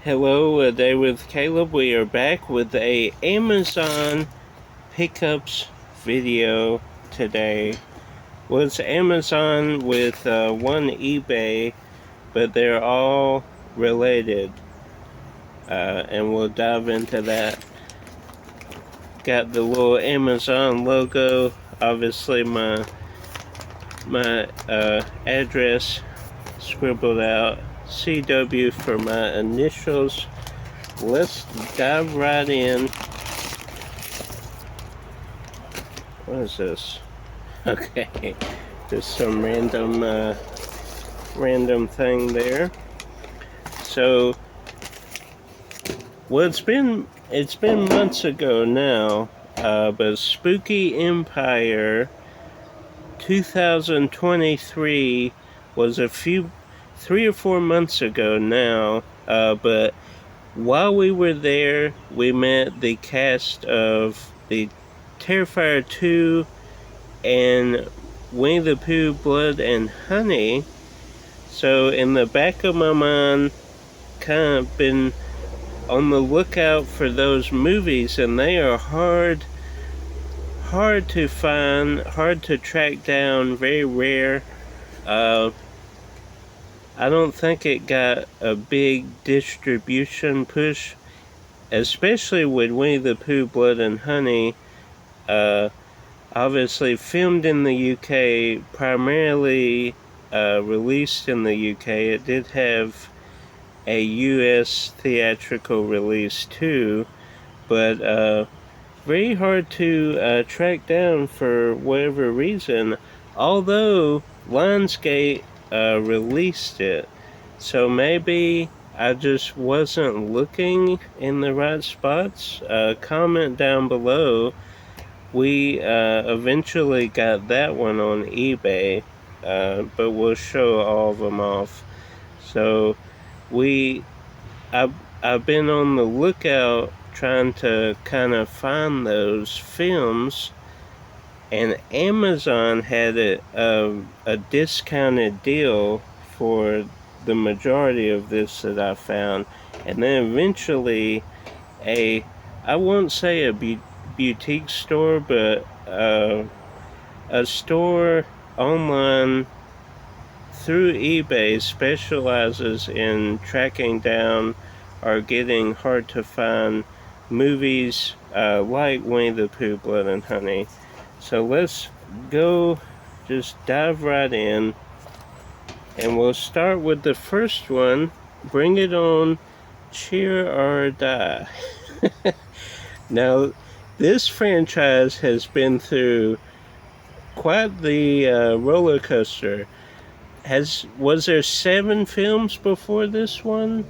Hello, A Day with Caleb. We are back with a Amazon pickups video today. Well, it's Amazon with one eBay, but they're all related, and we'll dive into that. Got the little Amazon logo, obviously my address scribbled out, CW for my initials. Let's dive right in. What is this? Okay, just some random thing there. So, well, it's been months ago now, but Spooky Empire 2023 was 3 or 4 months ago now, but while we were there, we met the cast of the Terrifier 2 and Winnie the Pooh Blood and Honey. So in the back of my mind, kind of been on the lookout for those movies, and they are hard to find, hard to track down, very rare. I don't think it got a big distribution push, especially with Winnie the Pooh Blood and Honey. Obviously filmed in the UK, primarily released in the UK. It did have a US theatrical release too, but very hard to track down for whatever reason, although Lionsgate released it. So maybe I just wasn't looking in the right spots. Comment down below. We eventually got that one on eBay, but we'll show all of them off. So I've been on the lookout trying to kind of find those films, and Amazon had a discounted deal for the majority of this that I found, and then eventually I won't say a boutique store, but a store online through eBay specializes in tracking down or getting hard to find movies like Winnie the Pooh Blood and Honey. So let's go, just dive right in, and we'll start with the first one. Bring it on, Cheer or Die. Now, this franchise has been through quite the roller coaster. Was there 7 films before this one?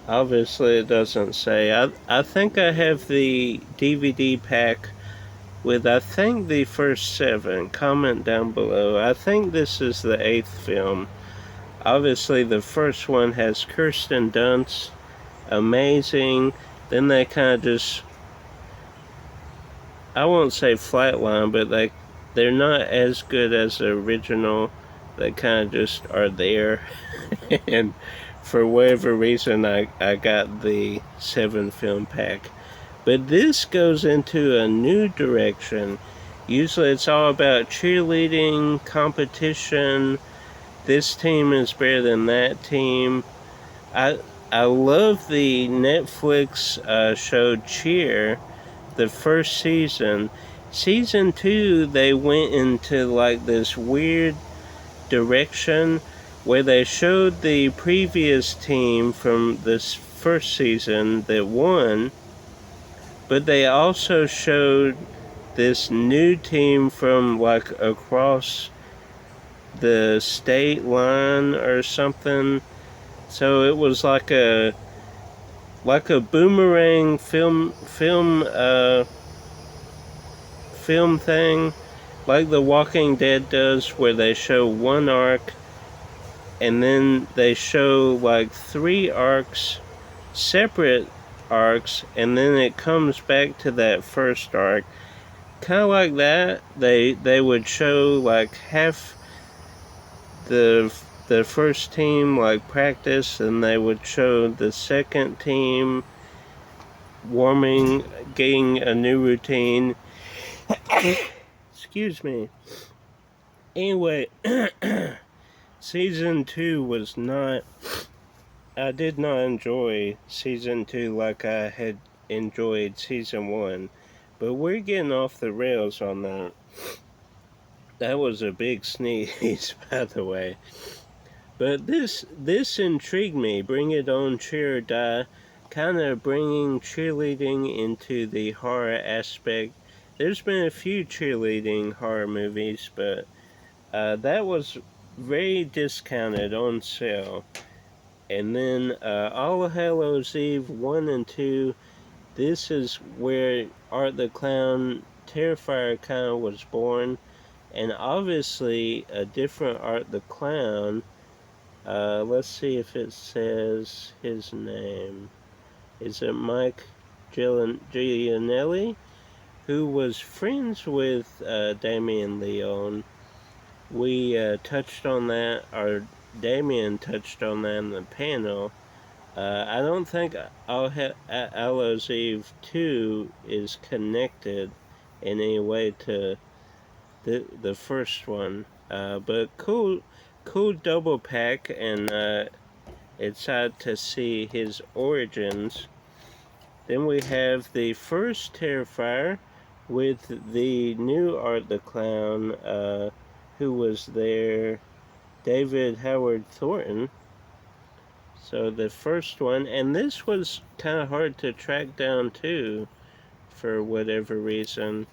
Obviously it doesn't say. I think I have the DVD pack with, I think, the first 7. Comment down below. I think this is the 8th film. Obviously the first one has Kirsten Dunst, amazing. Then they kind of just, I won't say flatline, but they're not as good as the original. They kind of just are there. And for whatever reason, I got the 7 film pack. But this goes into a new direction. Usually it's all about cheerleading, competition. This team is better than that team. I love the Netflix show Cheer, the first season. Season 2, they went into like this weird direction where they showed the previous team from this first season that won, but they also showed this new team from like across the state line or something. So it was like a boomerang film thing, like The Walking Dead does, where they show one arc and then they show like 3 arcs, separate arcs, and then it comes back to that first arc. Kind of like that. They would show like half the the first team like practice, and they would show the second team warming, getting a new routine. Excuse me. Anyway, season 2 was not. I did not enjoy season 2 like I had enjoyed season 1, but we're getting off the rails on that. That was a big sneeze, by the way. But this intrigued me. Bring It On, Cheer or Die, kind of bringing cheerleading into the horror aspect. There's been a few cheerleading horror movies, but that was very discounted on sale. And then All Hallows Eve 1 and 2, this is where Art the Clown Terrifier kind of was born. And obviously a different Art the Clown. Let's see if it says his name. Is it Mike Gianelli, who was friends with Damien Leone? We touched on that, or Damien touched on that in the panel. I don't think Hallows Eve 2 is connected in any way to the first one. But cool double pack, and it's sad to see his origins. Then we have the first Terrifier with the new Art the Clown, who was there, David Howard Thornton. So the first one, and this was kind of hard to track down too, for whatever reason.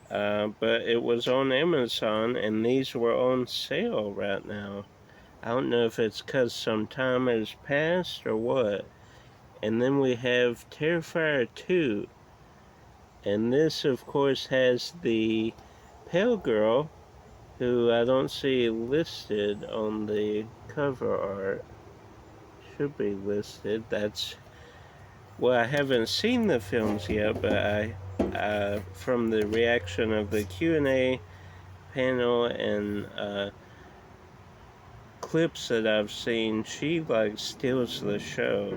But it was on Amazon, and these were on sale right now. I don't know if it's because some time has passed or what. And then we have Terrifier 2. And this, of course, has the Pale Girl, who I don't see listed on the cover art. Should be listed. That's... Well, I haven't seen the films yet, but from the reaction of the Q&A panel and clips that I've seen, she like steals the show.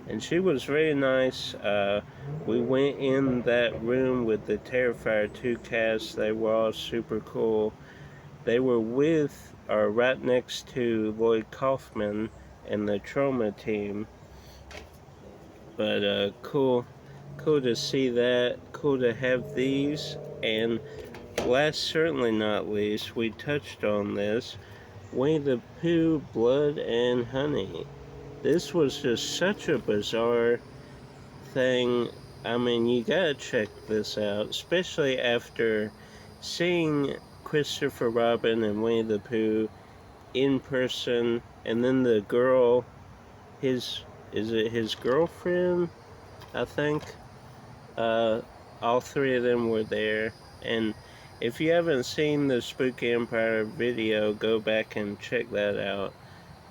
And she was very nice. We went in that room with the Terrifier 2 cast. They were all super cool. They were with, or right next to, Lloyd Kaufman and the Trauma team. But cool to see that. Cool to have these. And last, certainly not least, we touched on this, Winnie the Pooh, Blood and Honey. This was just such a bizarre thing. I mean, you gotta check this out, especially after seeing Christopher Robin and Winnie the Pooh in person, and then the girl, is it his girlfriend? I think. All three of them were there, and if you haven't seen the Spooky Empire video, go back and check that out.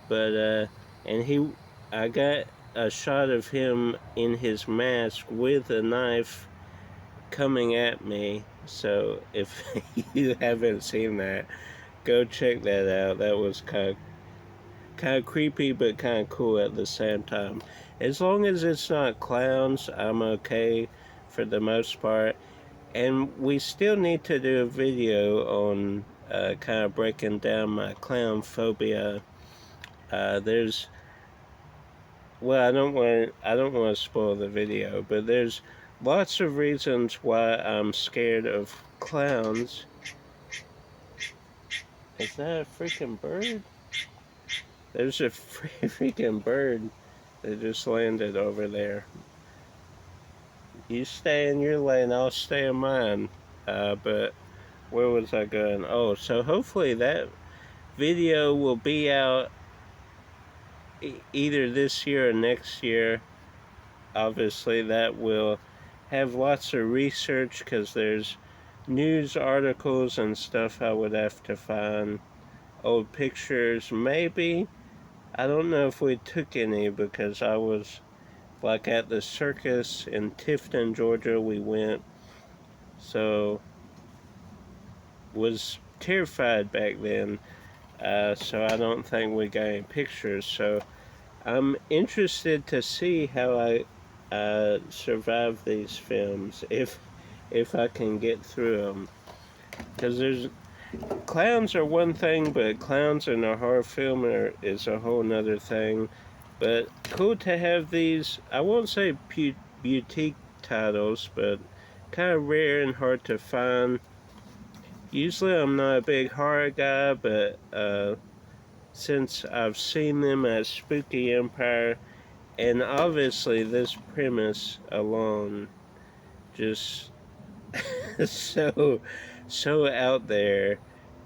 But and I got a shot of him in his mask with a knife coming at me. So if you haven't seen that, go check that out. That was kind of creepy, but kind of cool at the same time. As long as it's not clowns, I'm okay for the most part. And we still need to do a video on kind of breaking down my clown phobia. There's... Well, I don't want to spoil the video, but there's lots of reasons why I'm scared of clowns. Is that a freaking bird? There's a freaking bird that just landed over there. You stay in your lane, I'll stay in mine. But where was I going? Oh, so hopefully that video will be out either this year or next year. Obviously, that will have lots of research because there's news articles and stuff I would have to find. Old pictures, maybe. I don't know if we took any because I was like at the circus in Tifton, Georgia. We went, so was terrified back then. so I don't think we got any pictures. So I'm interested to see how I survive these films if I can get through them. Because there's clowns are one thing, but clowns in a horror film is a whole nother thing. But cool to have these. I won't say boutique titles, but kind of rare and hard to find. Usually, I'm not a big horror guy, but since I've seen them at Spooky Empire, and obviously this premise alone just so so out there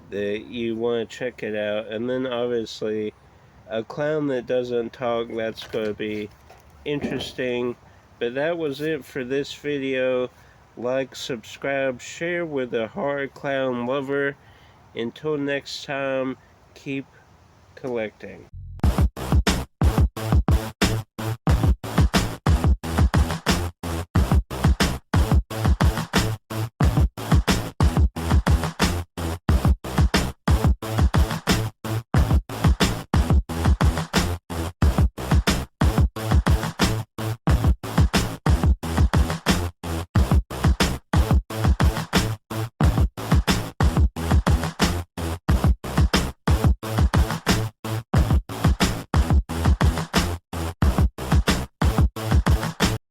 that you want to check it out. And then obviously a clown that doesn't talk, that's going to be interesting. But that was it for this video. Like, subscribe, share with a horror clown lover. Until next time, keep collecting.